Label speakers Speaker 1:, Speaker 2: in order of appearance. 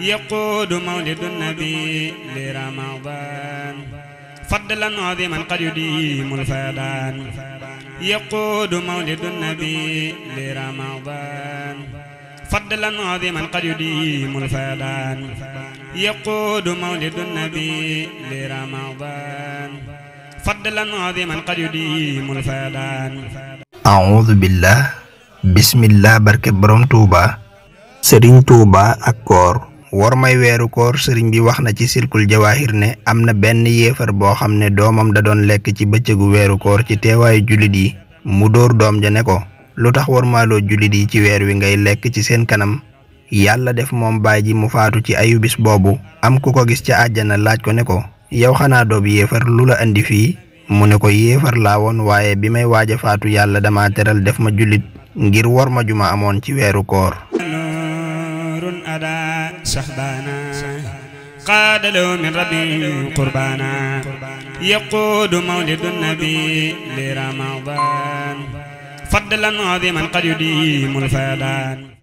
Speaker 1: يقود مولد النبي لرمضان فضلا عظيما قد يديم الفيضان يقود مولد النبي لرمضان فضلا عظيما قد يديم الفيضان يقود مولد النبي لرمضان فضلا عظيما قد يديم الفيضان
Speaker 2: أعوذ بالله بسم الله barke borom Touba Serigne Touba ak koor war may weeru koor Serigne bi wax na ci silkul jawahir ne am na benn yéefar boo xam ne doomam da doon lekk ci bëccëgu weeru koor ci teewaayu jullit yi mu dóor doom ja ne ko lu tax warmaaloo jullit yi ci weer wi ngay lekk ci seen kanam yàlla def moom baay ji mu faatu ci ayu bis boobu am ku ko gis ca àjjana laaj ko ne ko yow xanaa doob yéefar lu la andi fii mu ne ko yéefar laa woon waaye bi may waaj a faatu yàlla dama teral def ma jullit ngir war ma juma amoon ci weeru koor
Speaker 1: قاد له من ربي قربانا يقود مولد النبي لرمضان فضلا عظيما قد يديم الفيضان